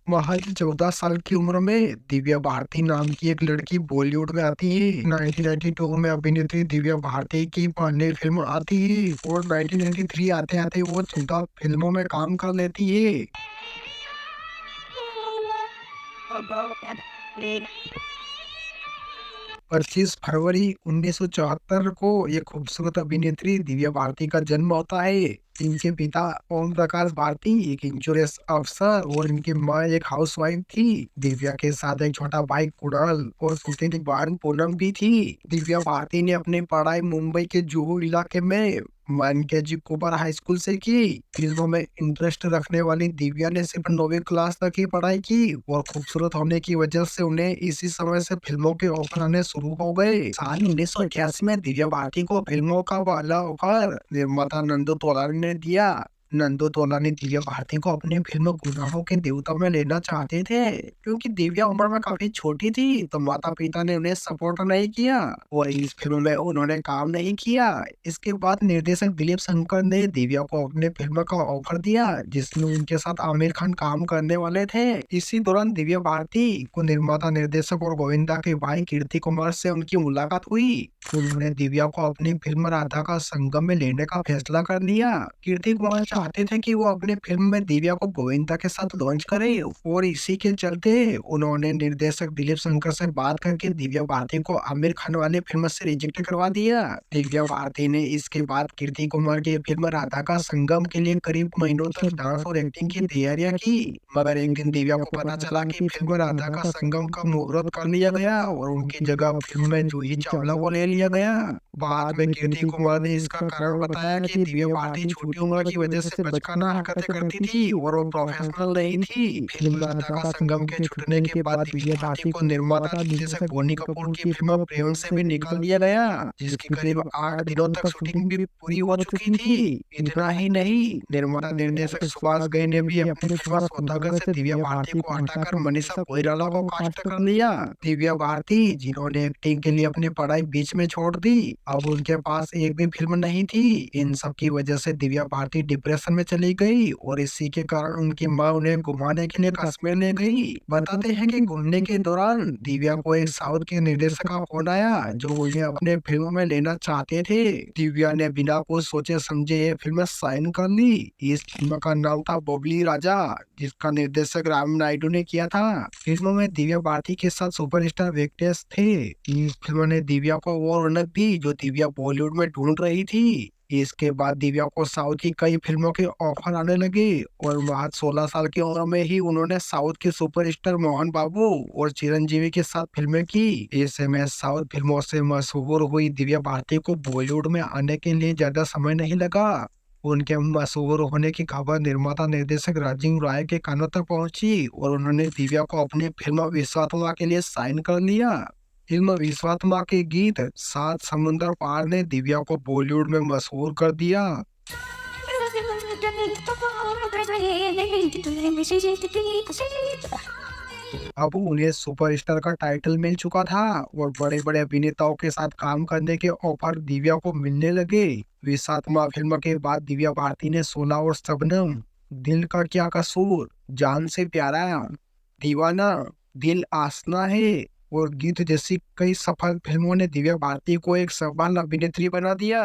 महज 14 साल की उम्र में दिव्या भारती नाम की एक लड़की बॉलीवुड में आती है। 1992 में अभिनेत्री दिव्या भारती की पहली फिल्म आती है और 1993 आते आते वो 14 फिल्मों में काम कर लेती है। 25 फरवरी 1974 को एक खूबसूरत अभिनेत्री दिव्या भारती का जन्म होता है। इनके पिता ओम प्रकाश भारती एक इंश्योरेंस अफसर और इनकी माँ एक हाउसवाइफ थी। दिव्या के साथ एक छोटा भाई कुणाल और छोटी बहन पूनम भी थी। दिव्या भारती ने अपनी पढ़ाई मुंबई के जुहू इलाके में मानकेजी कुपर हाई स्कूल से की। फिल्मों में इंटरेस्ट रखने वाली दिव्या ने सिर्फ 9वीं क्लास तक ही पढ़ाई की और खूबसूरत होने की वजह से उन्हें इसी समय से फिल्मों के ऑफर आने शुरू हो गए। साल 1981 में दिव्या भारती को फिल्मों का पहला ऑफर निर्माता नंदू तोलानी ने दिया। नंदू तोलानी दिव्या भारती को अपनी फिल्म गुनाहों के देवता में लेना चाहते थे। क्योंकि दिव्या उम्र में काफी छोटी थी तो माता पिता ने उन्हें सपोर्ट नहीं किया और इस फिल्म में उन्होंने काम नहीं किया। इसके बाद निर्देशक दिलीप शंकर ने दिव्या को अपने फिल्म का ऑफर दिया जिसमें उनके साथ आमिर खान काम करने वाले थे। इसी दौरान दिव्या भारती को निर्माता निर्देशक और गोविंदा के भाई कीर्ति कुमार से उनकी मुलाकात हुई। उन्होंने दिव्या को अपनी फिल्म राधा का संगम में लेने का फैसला कर लिया। कीर्ति कुमार चाहते थे कि वो अपनी फिल्म में दिव्या को गोविंदा के साथ लॉन्च करे और इसी के चलते उन्होंने निर्देशक दिलीप शंकर से बात करके दिव्या भारती को आमिर खान वाली फिल्म से रिजेक्ट करवा दिया। दिव्या भारती ने इसके बाद कीर्ति कुमार की फिल्म राधा का संगम के लिए करीब महीनों तक डांस और एक्टिंग की तैयारियां की। मगर एक दिन दिव्या को पता चला कि फिल्म राधा का संगम का मुहूर्त कर लिया गया और उनकी जगह फिल्म में जूही चावला को ले लिया गया। बाद में कीर्ति कुमार ने इसका कारण बताया कि दिव्या भारती छोटी उम्र की वजह से बचकाना हरकतें करती थी और वो प्रोफेशनल नहीं थी। फिल्म राधा का संगम के छूटने के बाद दिव्या भारती को निर्माता निर्देशक बोनी कपूर की फिल्म प्रेम से भी निकाल दिया गया जिसकी करीब 8 दिनों तक शूटिंग भी पूरी हो चुकी थी। इतना ही नहीं, निर्माता निर्देशक सुभाष घई ने भी अपनी फिल्म सौदागर से दिव्या भारती को हटाकर मनीषा कोइराला को कास्ट कर लिया। दिव्या भारती जिन्होंने एक्टिंग के लिए अपनी पढ़ाई बीच में छोड़ दी, अब उनके पास एक भी फिल्म नहीं थी। इन सब की वजह से दिव्या भारती डिप्रेशन में चली गई और इसी के कारण उनकी माँ उन्हें घुमाने के लिए कश्मीर ले गई। बताते हैं कि घूमने के दौरान दिव्या को एक साउथ के निर्देशक का फोन आया जो उन्हें अपने फिल्म में लेना चाहते थे। दिव्या ने बिना कुछ सोचे समझे ये फिल्म साइन कर ली। इस फिल्म का नाम था बबली राजा जिसका निर्देशक राम नायडू ने किया था। फिल्म में दिव्या भारती के साथ सुपरस्टार वेंकटेश थे। इस फिल्म ने दिव्या को वो रौनक दी जो दिव्या बॉलीवुड में ढूंढ रही थी। इसके बाद दिव्या को साउथ की कई फिल्मों के ऑफर आने लगे और महज 16 साल की उम्र में ही उन्होंने साउथ के सुपरस्टार मोहन बाबू और चिरंजीवी के साथ फिल्में की। ऐसे में साउथ फिल्मों से मशहूर हुई दिव्या भारती को बॉलीवुड में आने के लिए ज्यादा समय नहीं लगा। उनके मशहूर होने की खबर निर्माता निर्देशक राजीव राय के कानों तक पहुंची और उन्होंने दिव्या को अपनी फिल्म विश्वात्मा के लिए साइन कर लिया। फिल्म विश्वात्मा के गीत सात समुंदर पार ने दिव्या को बॉलीवुड में मशहूर कर दिया। अब उन्हें सुपरस्टार का टाइटल मिल चुका था और बड़े बड़े अभिनेताओं के साथ काम करने के ऑफर दिव्या को मिलने लगे। विशात्मा फिल्म के बाद दिव्या भारती ने सोना और शबनम, दिल का क्या कसूर, जान से प्यारा, दीवाना, दिल आसना है और गीत जैसी कई सफल फिल्मों ने दिव्या भारती को एक सफल अभिनेत्री बना दिया।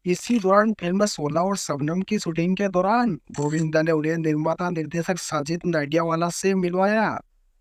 इसी दौरान फिल्म सोना और शबनम की शूटिंग के दौरान गोविंदा ने उन्हें निर्माता निर्देशक साजिद नाडियावाला से मिलवाया।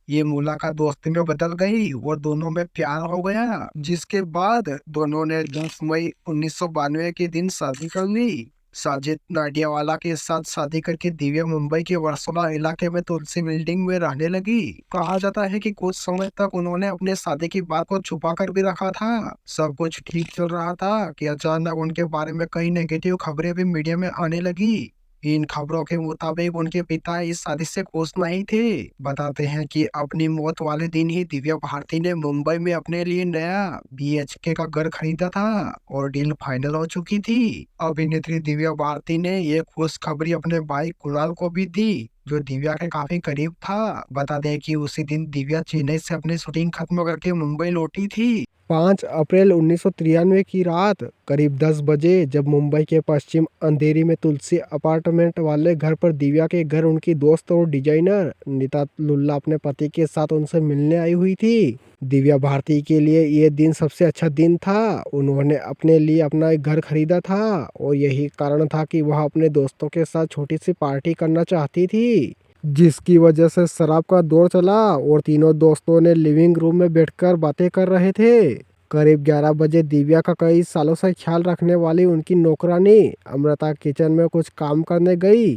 ये मुलाकात दोस्ती में बदल गई और दोनों में प्यार हो गया जिसके बाद दोनों ने 10 मई 1992 के दिन शादी कर ली। साजिद नाडियावाला के साथ शादी करके दिव्या मुंबई के वर्सोवा इलाके में तुलसी बिल्डिंग में रहने लगी। कहा जाता है कि कुछ समय तक उन्होंने अपने शादी की बात को छुपा कर भी रखा था। सब कुछ ठीक चल रहा था कि अचानक उनके बारे में कई नेगेटिव खबरें भी मीडिया में आने लगी। इन खबरों के मुताबिक उनके पिता इस शादी से खुश नहीं थे। बताते हैं कि अपनी मौत वाले दिन ही दिव्या भारती ने मुंबई में अपने लिए नया BHK का घर खरीदा था और डील फाइनल हो चुकी थी। अभिनेत्री दिव्या भारती ने ये खुशखबरी अपने भाई कुणाल को भी दी। जो दिव्या के काफी करीब था। बता दें कि उसी दिन दिव्या चेन्नई से अपनी शूटिंग खत्म करके मुंबई लौटी थी। 5 अप्रैल 1993 की रात करीब 10 बजे जब मुंबई के पश्चिम अंधेरी में तुलसी अपार्टमेंट वाले घर पर दिव्या के घर उनकी दोस्त और डिजाइनर नीता लुल्ला अपने पति के साथ उनसे मिलने आई हुई थी। दिव्या भारती के लिए ये दिन सबसे अच्छा दिन था। उन्होंने अपने लिए अपना एक घर खरीदा था और यही कारण था कि वह अपने दोस्तों के साथ छोटी सी पार्टी करना चाहती थी, जिसकी वजह से शराब का दौर चला और तीनों दोस्तों ने लिविंग रूम में बैठकर बातें कर रहे थे। करीब 11 बजे दिव्या का कई सालों से ख्याल रखने वाली उनकी नौकरानी अमृता किचन में कुछ काम करने गई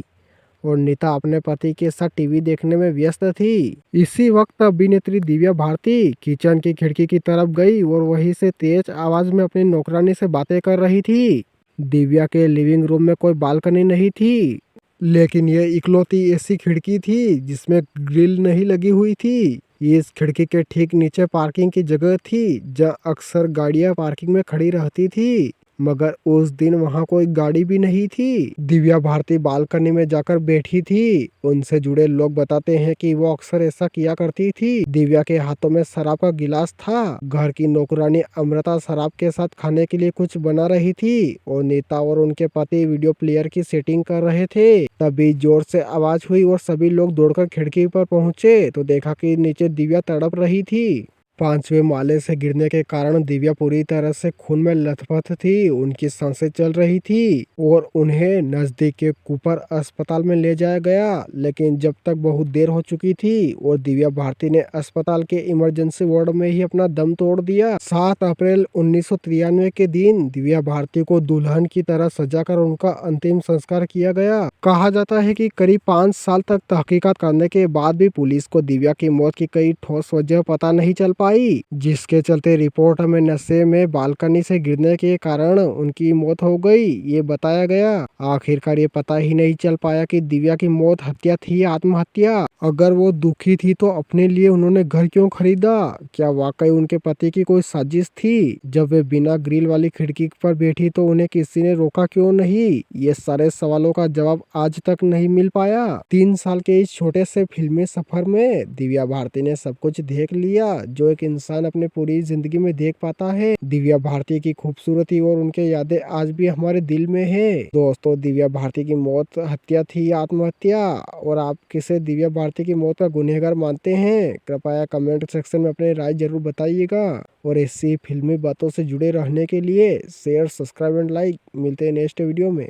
और नीता अपने पति के साथ टीवी देखने में व्यस्त थी। इसी वक्त अभिनेत्री दिव्या भारती किचन की खिड़की की तरफ गई और वहीं से तेज आवाज में अपनी नौकरानी से बातें कर रही थी। दिव्या के लिविंग रूम में कोई बालकनी नहीं थी, लेकिन यह इकलौती ऐसी खिड़की थी जिसमें ग्रिल नहीं लगी हुई थी। इस खिड़की के ठीक नीचे पार्किंग की जगह थी, जहाँ अक्सर गाड़ियां पार्किंग में खड़ी रहती थी, मगर उस दिन वहां कोई गाड़ी भी नहीं थी। दिव्या भारती बालकनी में जाकर बैठी थी। उनसे जुड़े लोग बताते हैं कि वो अक्सर ऐसा किया करती थी। दिव्या के हाथों में शराब का गिलास था। घर की नौकरानी अमृता शराब के साथ खाने के लिए कुछ बना रही थी और नीता और उनके पति वीडियो प्लेयर की सेटिंग कर रहे थे। तभी जोर से आवाज हुई और सभी लोग दौड़कर खिड़की पर पहुंचे तो देखा कि नीचे दिव्या तड़प रही थी। 5वें माले से गिरने के कारण दिव्या पूरी तरह से खून में लथपथ थी। उनकी सांसें चल रही थी और उन्हें नजदीक के कूपर अस्पताल में ले जाया गया, लेकिन जब तक बहुत देर हो चुकी थी और दिव्या भारती ने अस्पताल के इमरजेंसी वार्ड में ही अपना दम तोड़ दिया। 7 अप्रैल 1993 के दिन दिव्या भारती को दुल्हन की तरह सजाकर उनका अंतिम संस्कार किया गया। कहा जाता है कि करीब 5 साल तक तहकीकात करने के बाद भी पुलिस को दिव्या की मौत की कई ठोस वजह पता नहीं चल पाई, जिसके चलते रिपोर्ट में नशे में बालकनी से गिरने के कारण उनकी मौत हो गई ये बताया गया। आखिरकार ये पता ही नहीं चल पाया कि दिव्या की मौत हत्या थी या आत्महत्या। अगर वो दुखी थी तो अपने लिए उन्होंने घर क्यों खरीदा? क्या वाकई उनके पति की कोई साजिश थी? जब वे बिना ग्रिल वाली खिड़की पर बैठी तो उन्हें किसी ने रोका क्यों नहीं? ये सारे सवालों का जवाब आज तक नहीं मिल पाया। 3 साल के इस छोटे से फिल्मी सफर में दिव्या भारती ने सब कुछ देख लिया जो एक इंसान अपने पूरी जिंदगी में देख पाता है। दिव्या भारती की खूबसूरती और उनके यादें आज भी हमारे दिल में है। दोस्तों, दिव्या भारती की मौत हत्या थी या आत्महत्या, और आप किसे दिव्या भारती की मौत का गुनहगार मानते हैं? कृपया कमेंट सेक्शन में अपनी राय जरूर बताइएगा और ऐसी फिल्मी बातों से जुड़े रहने के लिए शेयर, सब्सक्राइब एंड लाइक। मिलते हैं नेक्स्ट वीडियो में।